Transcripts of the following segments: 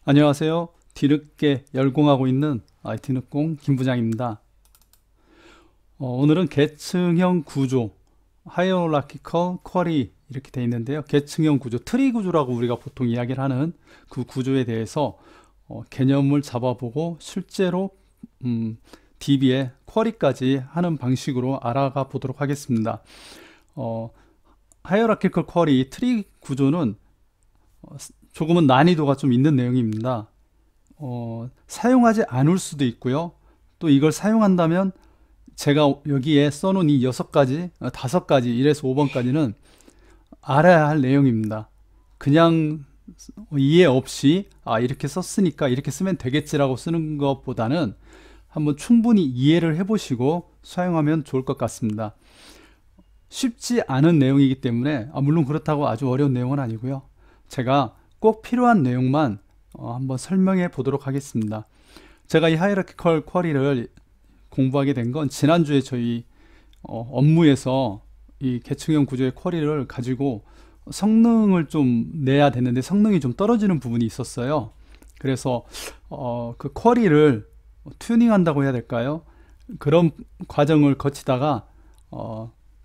안녕하세요. 뒤늦게 열공하고 있는 뒤늦공 김부장입니다. 오늘은 계층형 구조, 하이어라키컬 쿼리 이렇게 되어 있는데요. 계층형 구조, 트리 구조라고 우리가 보통 이야기를 하는 그 구조에 대해서 개념을 잡아보고 실제로 DB에 쿼리까지 하는 방식으로 알아가 보도록 하겠습니다. 하이어라키컬 쿼리, 트리 구조는 조금은 난이도가 좀 있는 내용입니다. 사용하지 않을 수도 있고요. 또 이걸 사용한다면 제가 여기에 써놓은 이 6가지, 5가지, 1에서 5번까지는 알아야 할 내용입니다. 그냥 이해 없이 이렇게 썼으니까 이렇게 쓰면 되겠지라고 쓰는 것보다는 한번 충분히 이해를 해보시고 사용하면 좋을 것 같습니다. 쉽지 않은 내용이기 때문에 물론 그렇다고 아주 어려운 내용은 아니고요. 제가 꼭 필요한 내용만 한번 설명해 보도록 하겠습니다. 제가 이 하이라키컬 쿼리를 공부하게 된 건 지난주에 저희 업무에서 이 계층형 구조의 쿼리를 가지고 성능을 좀 내야 되는데 성능이 좀 떨어지는 부분이 있었어요. 그래서 그 쿼리를 튜닝한다고 해야 될까요? 그런 과정을 거치다가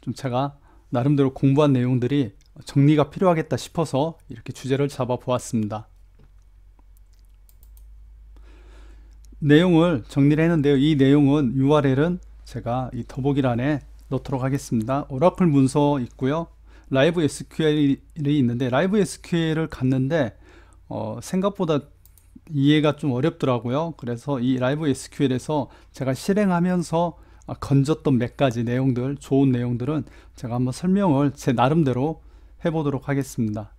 좀 제가 나름대로 공부한 내용들이 정리가 필요하겠다 싶어서 이렇게 주제를 잡아 보았습니다. 내용을 정리를 했는데요. 이 내용은 URL은 제가 이 더보기란에 넣도록 하겠습니다. 오라클 문서 있고요. 라이브 SQL이 있는데 라이브 SQL을 갔는데 생각보다 이해가 좀 어렵더라고요. 그래서 이 라이브 SQL에서 제가 실행하면서 건졌던 몇 가지 내용들, 좋은 내용들은 제가 한번 설명을 제 나름대로 해보도록 하겠습니다.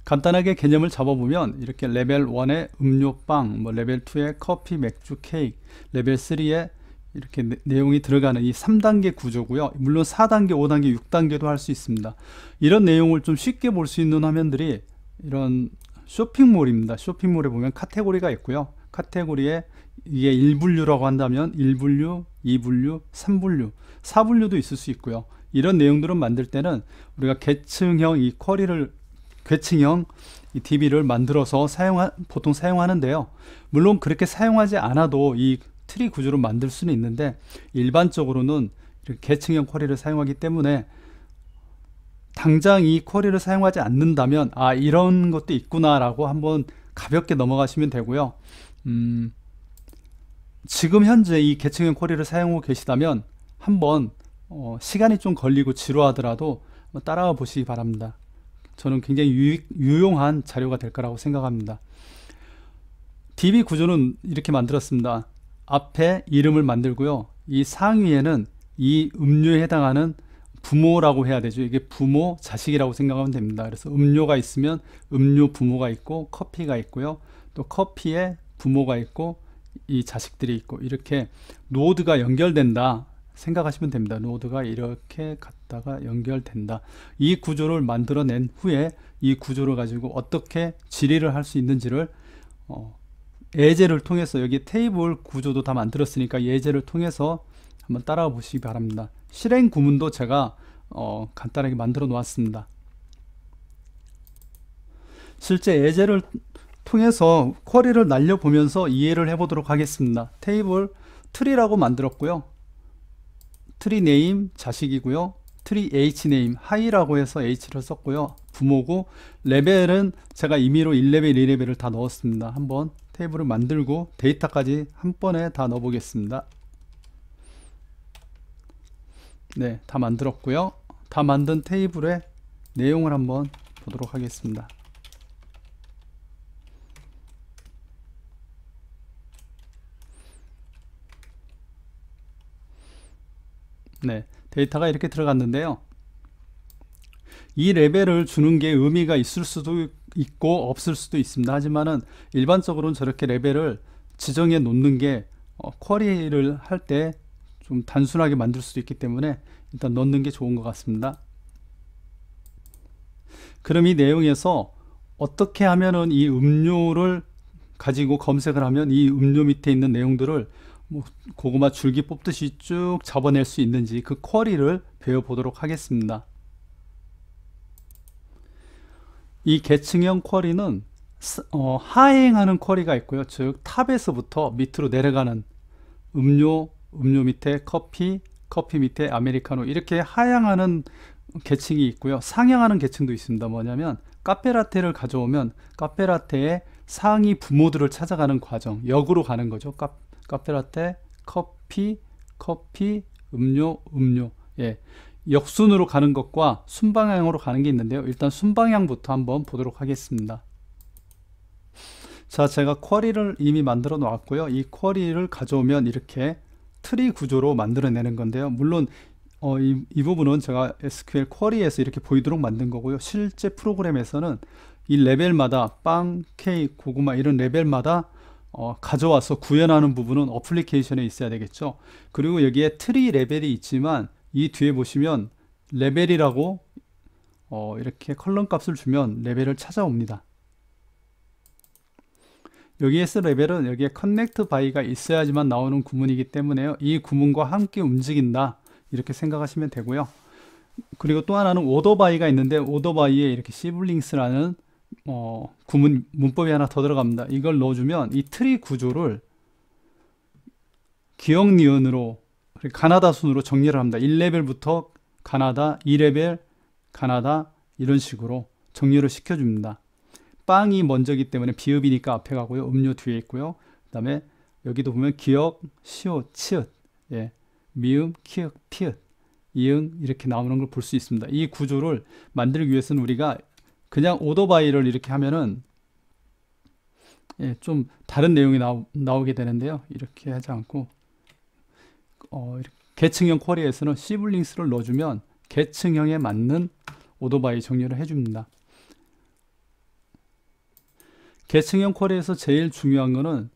간단하게 개념을 잡아보면 이렇게 레벨 1에 음료빵, 레벨 2에 커피, 맥주, 케이크, 레벨 3에 이렇게 내용이 들어가는 이 3단계 구조고요. 물론 4단계, 5단계, 6단계도 할 수 있습니다. 이런 내용을 좀 쉽게 볼 수 있는 화면들이 이런 쇼핑몰입니다. 쇼핑몰에 보면 카테고리가 있고요. 카테고리에 이게 1분류라고 한다면 1분류, 2분류, 3분류, 4분류도 있을 수 있고요. 이런 내용들을 만들 때는 우리가 계층형 이 쿼리를 계층형 이 DB를 만들어서 보통 사용하는데요. 물론 그렇게 사용하지 않아도 이 트리 구조를 만들 수는 있는데 일반적으로는 이렇게 계층형 쿼리를 사용하기 때문에 당장 이 쿼리를 사용하지 않는다면 이런 것도 있구나 라고 한번 가볍게 넘어가시면 되고요. 지금 현재 이 계층형 쿼리를 사용하고 계시다면 한번 시간이 좀 걸리고 지루하더라도 따라와 보시기 바랍니다. 저는 굉장히 유용한 자료가 될 거라고 생각합니다. DB 구조는 이렇게 만들었습니다. 앞에 이름을 만들고요. 이 상위에는 이 음료에 해당하는 부모라고 해야 되죠. 이게 부모, 자식이라고 생각하면 됩니다. 그래서 음료가 있으면 음료 부모가 있고 커피가 있고요. 또 커피에 부모가 있고 이 자식들이 있고 이렇게 노드가 연결된다 생각하시면 됩니다. 노드가 이렇게 갔다가 연결된다. 이 구조를 만들어낸 후에 이 구조를 가지고 어떻게 질의를 할 수 있는지를 예제를 통해서 여기 테이블 구조도 다 만들었으니까 예제를 통해서 한번 따라와 보시기 바랍니다. 실행 구문도 제가 간단하게 만들어 놓았습니다. 실제 예제를 통해서 쿼리를 날려보면서 이해를 해보도록 하겠습니다. 테이블 트리라고 만들었고요. 트리 네임 자식이고요. 트리 H 네임 하이라고 해서 H를 썼고요. 부모고 레벨은 제가 임의로 1레벨, 2레벨을 다 넣었습니다. 한번 테이블을 만들고 데이터까지 한 번에 다 넣어 보겠습니다. 네, 다 만들었고요. 다 만든 테이블의 내용을 한번 보도록 하겠습니다. 네, 데이터가 이렇게 들어갔는데요. 이 레벨을 주는 게 의미가 있을 수도 있고 없을 수도 있습니다. 하지만은 일반적으로는 저렇게 레벨을 지정해 놓는 게 쿼리를 할 때 좀 단순하게 만들 수도 있기 때문에 일단 넣는 게 좋은 것 같습니다. 그럼 이 내용에서 어떻게 하면은 이 음료를 가지고 검색을 하면 이 음료 밑에 있는 내용들을 고구마 줄기 뽑듯이 쭉 잡아낼 수 있는지 그 쿼리를 배워보도록 하겠습니다. 이 계층형 쿼리는 하행하는 쿼리가 있고요. 즉 탑에서부터 밑으로 내려가는 음료, 음료 밑에 커피, 커피 밑에 아메리카노, 이렇게 하향하는 계층이 있고요. 상향하는 계층도 있습니다. 뭐냐면 카페라테를 가져오면 카페라테의 상위 부모들을 찾아가는 과정, 역으로 가는 거죠. 카페라테, 커피, 커피, 음료, 음료. 예. 역순으로 가는 것과 순방향으로 가는 게 있는데요. 일단 순방향부터 한번 보도록 하겠습니다. 자, 제가 쿼리를 이미 만들어 놓았고요. 이 쿼리를 가져오면 이렇게 트리 구조로 만들어내는 건데요. 물론 이 부분은 제가 SQL 쿼리에서 이렇게 보이도록 만든 거고요. 실제 프로그램에서는 이 레벨마다 빵, 케이크, 고구마 이런 레벨마다 가져와서 구현하는 부분은 어플리케이션에 있어야 되겠죠. 그리고 여기에 트리 레벨이 있지만 이 뒤에 보시면 레벨이라고 이렇게 컬럼 값을 주면 레벨을 찾아옵니다. 여기에서 레벨은 여기에 connect by가 있어야지만 나오는 구문이기 때문에요. 이 구문과 함께 움직인다, 이렇게 생각하시면 되고요. 그리고 또 하나는 order by가 있는데 order by에 이렇게 siblinks라는 구문 문법이 하나 더 들어갑니다. 이걸 넣어주면 이 트리 구조를 기억 니은으로 가나다 순으로 정리를 합니다. 1레벨부터 가나다, 2레벨 가나다, 이런 식으로 정리를 시켜줍니다. 빵이 먼저기 때문에 비읍이니까 앞에 가고요. 음료 뒤에 있고요. 그 다음에 여기도 보면 기역, 시옷, 치읓, 예, 미음, 키읔, 피읓, 이응 이렇게 나오는 걸 볼 수 있습니다. 이 구조를 만들기 위해서는 우리가 그냥 오더 바이를 이렇게 하면은 좀 다른 내용이 나오게 되는데요. 이렇게 하지 않고 이렇게 계층형 쿼리에서는 시블링스를 넣어주면 계층형에 맞는 오더 바이 정리를 해줍니다. 계층형 쿼리에서 제일 중요한 거는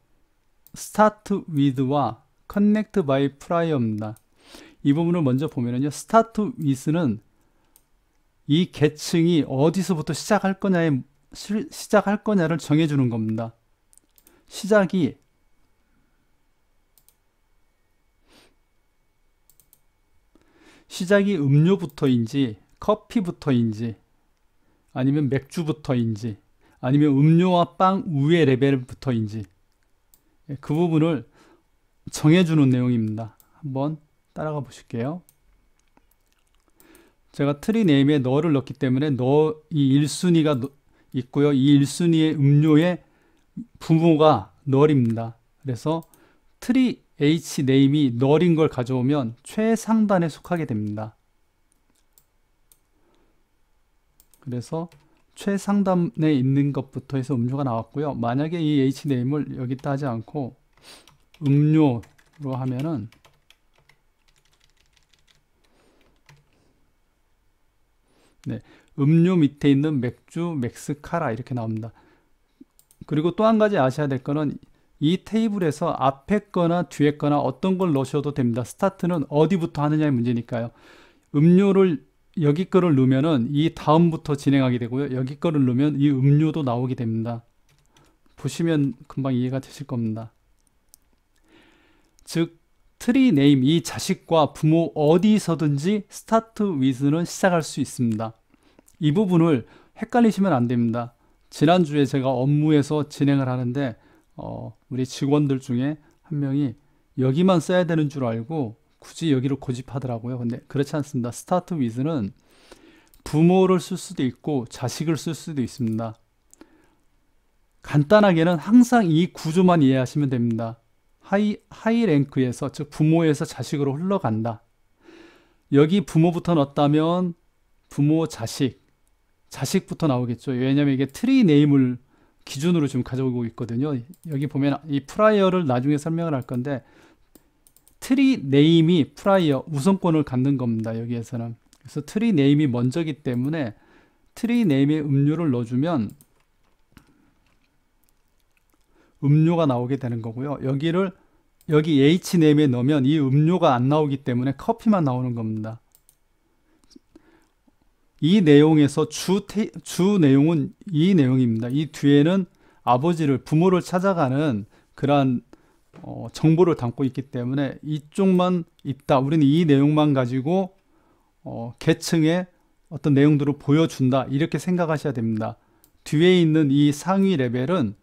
start with와 connect by prior입니다. 이 부분을 먼저 보면은요, start with는 이 계층이 어디서부터 시작할 거냐를 정해주는 겁니다. 시작이 음료부터인지 커피부터인지 아니면 맥주부터인지 아니면 음료와 빵 우회 레벨부터인지 그 부분을 정해주는 내용입니다. 한번 따라가 보실게요. 제가 트리 네임에 너를 넣기 때문에 이 1순위가 있고요. 이 1순위의 음료의 부모가 널입니다. 그래서 트리 H 네임이 널인 걸 가져오면 최상단에 속하게 됩니다. 그래서 최상단에 있는 것부터 해서 음료가 나왔고요. 만약에 이 H 네임을 여기다 하지 않고 음료로 하면은 음료 밑에 있는 맥주, 맥스카라 이렇게 나옵니다. 그리고 또 한 가지 아셔야 될 거는 이 테이블에서 앞에 거나 뒤에 거나 어떤 걸 넣으셔도 됩니다. 스타트는 어디부터 하느냐의 문제니까요. 음료를 여기 거를 넣으면은 이 다음부터 진행하게 되고요. 여기 거를 넣으면 이 음료도 나오게 됩니다. 보시면 금방 이해가 되실 겁니다. 즉 트리 네임, 이 자식과 부모 어디서든지 스타트 위즈는 시작할 수 있습니다. 이 부분을 헷갈리시면 안 됩니다. 지난주에 제가 업무에서 진행을 하는데 우리 직원들 중에 한 명이 여기만 써야 되는 줄 알고 굳이 여기로 고집하더라고요. 근데 그렇지 않습니다. 스타트 위즈는 부모를 쓸 수도 있고 자식을 쓸 수도 있습니다. 간단하게는 항상 이 구조만 이해하시면 됩니다. 하이 랭크에서, 즉 부모에서 자식으로 흘러간다. 여기 부모부터 넣었다면 부모, 자식부터 나오겠죠. 왜냐하면 이게 트리 네임을 기준으로 지금 가져오고 있거든요. 여기 보면 이 프라이어를 나중에 설명을 할 건데 트리 네임이 프라이어 우선권을 갖는 겁니다. 여기에서는. 그래서 트리 네임이 먼저기 때문에 트리 네임에 음료를 넣어주면 음료가 나오게 되는 거고요. 여기 H 네임에 넣으면 이 음료가 안 나오기 때문에 커피만 나오는 겁니다. 이 내용에서 주 내용은 이 내용입니다. 이 뒤에는 부모를 찾아가는 그러한 정보를 담고 있기 때문에 이쪽만 있다. 우리는 이 내용만 가지고 계층의 어떤 내용들을 보여준다. 이렇게 생각하셔야 됩니다. 뒤에 있는 이 상위 레벨은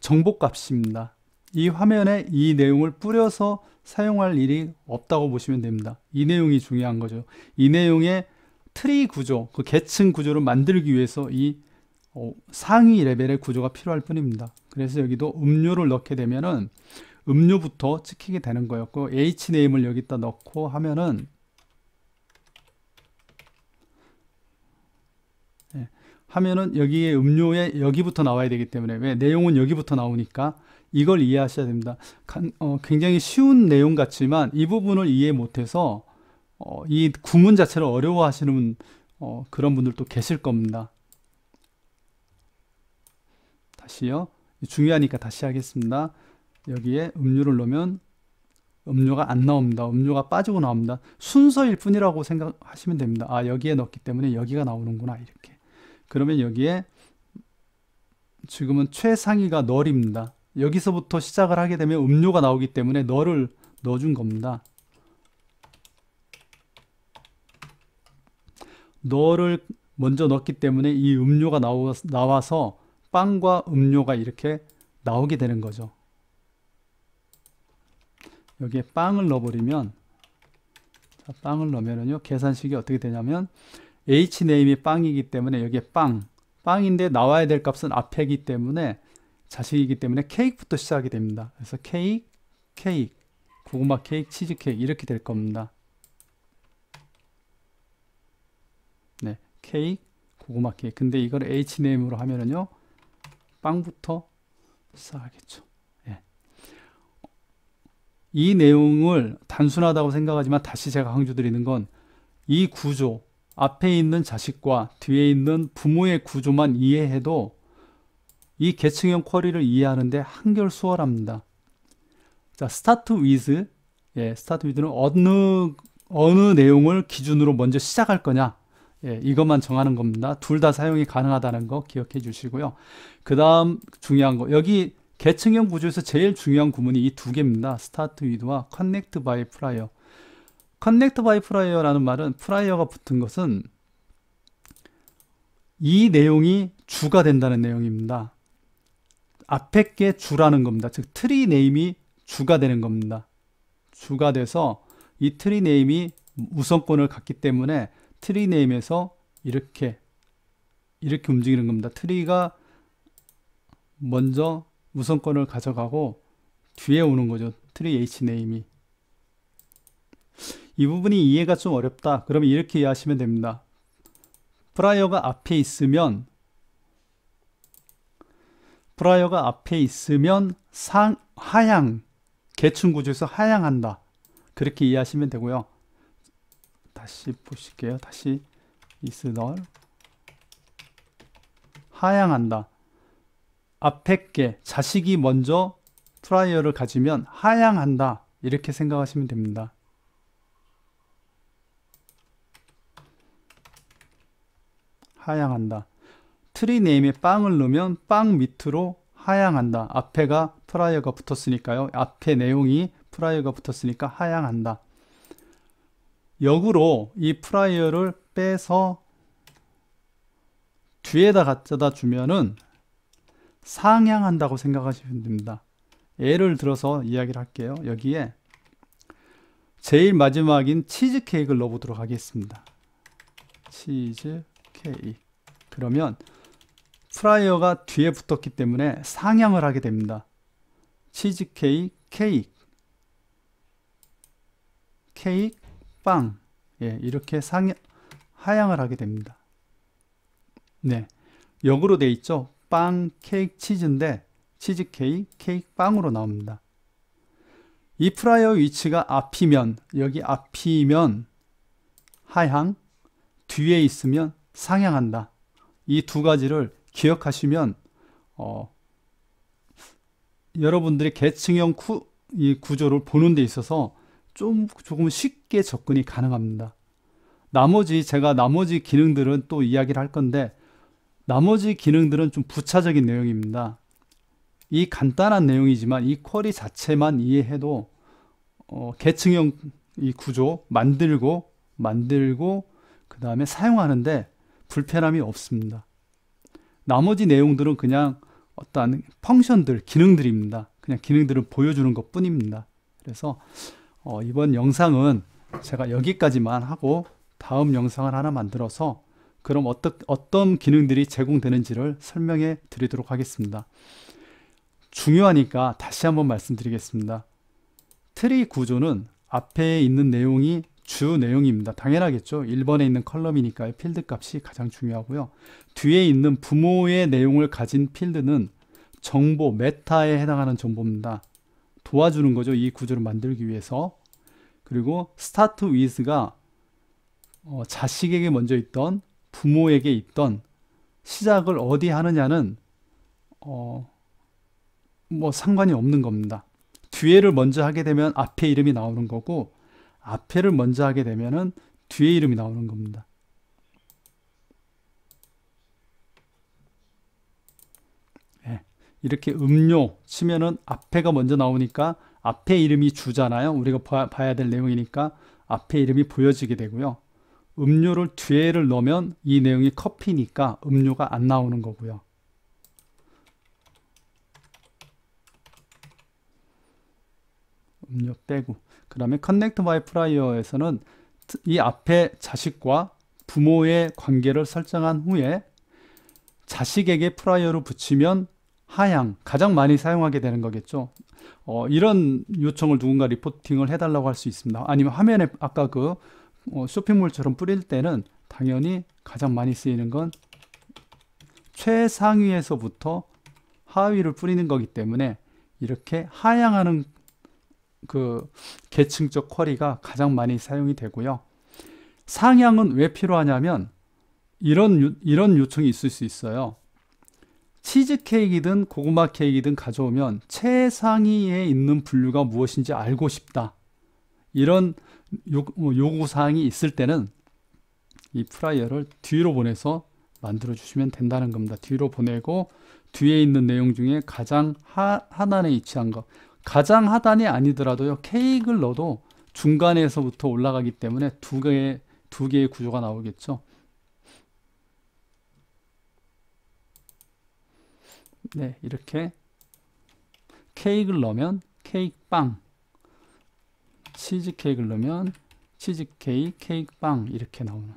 정보값입니다. 이 화면에 이 내용을 뿌려서 사용할 일이 없다고 보시면 됩니다. 이 내용이 중요한 거죠. 이 내용의 트리 구조, 그 계층 구조를 만들기 위해서 이 상위 레벨의 구조가 필요할 뿐입니다. 그래서 여기도 음료를 넣게 되면은 음료부터 찍히게 되는 거였고, hname을 여기다 넣고 하면은 여기에 음료에 여기부터 나와야 되기 때문에, 왜 내용은 여기부터 나오니까 이걸 이해하셔야 됩니다. 굉장히 쉬운 내용 같지만 이 부분을 이해 못해서 이 구문 자체를 어려워하시는 그런 분들도 계실 겁니다. 다시요. 중요하니까 다시 하겠습니다. 여기에 음료를 넣으면 음료가 안 나옵니다. 음료가 빠지고 나옵니다. 순서일 뿐이라고 생각하시면 됩니다. 아, 여기에 넣기 때문에 여기가 나오는구나, 이렇게. 그러면 여기에 지금은 최상위가 널입니다. 여기서부터 시작을 하게 되면 음료가 나오기 때문에 널을 넣어준 겁니다. 널을 먼저 넣기 때문에 이 음료가 나와서 빵과 음료가 이렇게 나오게 되는 거죠. 여기에 빵을 넣어버리면, 자, 빵을 넣으면요, 계산식이 어떻게 되냐면 hname이 빵이기 때문에 여기에 빵인데 나와야 될 값은 앞에이기 때문에, 자식이기 때문에 케이크부터 시작이 됩니다. 그래서 케이크, 고구마 케이크, 치즈 케이크 이렇게 될 겁니다. 네, 케이크, 고구마 케이크. 근데 이걸 hname으로 하면은요, 빵부터 시작하겠죠. 예. 이 내용을 단순하다고 생각하지만 다시 제가 강조드리는 건, 이 구조, 앞에 있는 자식과 뒤에 있는 부모의 구조만 이해해도 이 계층형 쿼리를 이해하는데 한결 수월합니다. 자, start with, start with는 어느 내용을 기준으로 먼저 시작할 거냐, 이것만 정하는 겁니다. 둘 다 사용이 가능하다는 거 기억해 주시고요. 그 다음 중요한 거, 여기 계층형 구조에서 제일 중요한 구문이 이 두 개입니다. start with와 connect by prior. connect by prior라는 말은, prior가 붙은 것은 이 내용이 주가 된다는 내용입니다. 앞에 게 주라는 겁니다. 즉 트리 네임이 주가 되는 겁니다. 주가 돼서 이 트리 네임이 우선권을 갖기 때문에 트리 네임에서 이렇게 움직이는 겁니다. 트리가 먼저 우선권을 가져가고 뒤에 오는 거죠. 트리 hname이. 이 부분이 이해가 좀 어렵다. 그러면 이렇게 이해하시면 됩니다. 프라이어가 앞에 있으면 하향, 계층 구조에서 하향한다. 그렇게 이해하시면 되고요. 다시 보실게요. 다시 is null, 하향한다. 앞에 게, 자식이 먼저 프라이어를 가지면 하향한다. 이렇게 생각하시면 됩니다. 하향한다. 트리 네임에 빵을 넣으면 빵 밑으로 하향한다. 앞에가 프라이어가 붙었으니까요. 앞에 내용이 프라이어가 붙었으니까 하향한다. 역으로 이 프라이어를 빼서 뒤에다 갖다 주면은 상향한다고 생각하시면 됩니다. 예를 들어서 이야기를 할게요. 여기에 제일 마지막인 치즈 케이크를 넣어보도록 하겠습니다. 치즈 케이크. 그러면 프라이어가 뒤에 붙었기 때문에 상향을 하게 됩니다. 치즈 케이크, 빵. 이렇게 하향을 하게 됩니다. 네, 역으로 돼 있죠. 빵, 케이크, 치즈인데 치즈 케이크, 빵으로 나옵니다. 이 프라이어 위치가 앞이면, 여기 앞이면 하향, 뒤에 있으면 상향한다. 이 두 가지를 기억하시면 여러분들이 계층형 이 구조를 보는 데 있어서 조금 쉽게 접근이 가능합니다. 제가 나머지 기능들은 또 이야기를 할 건데, 나머지 기능들은 좀 부차적인 내용입니다. 이 간단한 내용이지만 이 쿼리 자체만 이해해도 계층형 이 구조 만들고 그 다음에 사용하는데 불편함이 없습니다. 나머지 내용들은 그냥 어떠한 펑션들, 기능들입니다. 그냥 기능들을 보여주는 것 뿐입니다. 그래서 이번 영상은 제가 여기까지만 하고 다음 영상을 하나 만들어서 그럼 어떤 기능들이 제공되는지를 설명해 드리도록 하겠습니다. 중요하니까 다시 한번 말씀드리겠습니다. 트리 구조는 앞에 있는 내용이 주 내용입니다. 당연하겠죠. 1번에 있는 컬럼이니까 필드 값이 가장 중요하고요. 뒤에 있는 부모의 내용을 가진 필드는 정보, 메타에 해당하는 정보입니다. 도와주는 거죠. 이 구조를 만들기 위해서. 그리고 start with가 자식에게 먼저 있던 부모에게 있던 시작을 어디 하느냐는 뭐 상관이 없는 겁니다. 뒤에를 먼저 하게 되면 앞에 이름이 나오는 거고 앞에를 먼저 하게 되면은 뒤에 이름이 나오는 겁니다. 네. 이렇게 음료 치면은 앞에가 먼저 나오니까 앞에 이름이 주잖아요. 우리가 봐야 될 내용이니까 앞에 이름이 보여지게 되고요. 음료를 뒤에를 넣으면 이 내용이 커피니까 음료가 안 나오는 거고요. 음료 빼고 그 다음에 connect by prior에서는 이 앞에 자식과 부모의 관계를 설정한 후에 자식에게 prior를 붙이면 하향, 가장 많이 사용하게 되는 거겠죠. 이런 요청을 누군가 리포팅을 해달라고 할 수 있습니다. 아니면 화면에 아까 그 쇼핑몰처럼 뿌릴 때는 당연히 가장 많이 쓰이는 건 최상위에서부터 하위를 뿌리는 거기 때문에 이렇게 하향하는 그 계층적 쿼리가 가장 많이 사용이 되고요. 상향은 왜 필요하냐면 이런 요청이 있을 수 있어요. 치즈케이크이든 고구마 케이크이든 가져오면 최상위에 있는 분류가 무엇인지 알고 싶다. 이런 요구사항이 있을 때는 이 프라이어를 뒤로 보내서 만들어 주시면 된다는 겁니다. 뒤로 보내고 뒤에 있는 내용 중에 가장 하단에 위치한 거, 가장 하단이 아니더라도요, 케이크를 넣어도 중간에서부터 올라가기 때문에 두 개의 구조가 나오겠죠. 네, 이렇게 케이크를 넣으면 케이크 빵, 치즈 케이크를 넣으면 치즈 케이크, 케이크 빵 이렇게 나오는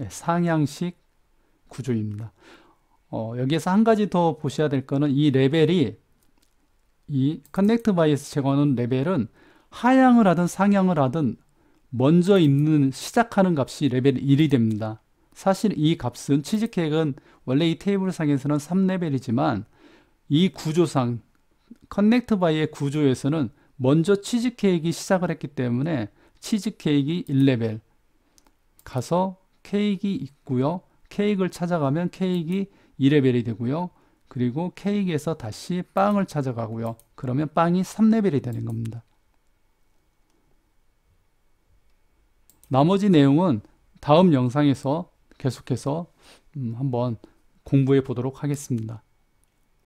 상향식 구조입니다. 여기에서 한 가지 더 보셔야 될 거는 이 레벨이 이 커넥트 바이에서 제공하는 레벨은 하향을 하든 상향을 하든 먼저 있는 시작하는 값이 레벨 1이 됩니다. 사실 이 값은 치즈케이크는 원래 이 테이블 상에서는 3레벨이지만 이 구조상 커넥트 바이의 구조에서는 먼저 치즈케이크가 시작을 했기 때문에 치즈케이크 1레벨 가서 케이크 있고요. 케이크를 찾아가면 케이크 2레벨이 되고요. 그리고 케이크에서 다시 빵을 찾아가고요. 그러면 빵이 3레벨이 되는 겁니다. 나머지 내용은 다음 영상에서 계속해서 한번 공부해 보도록 하겠습니다.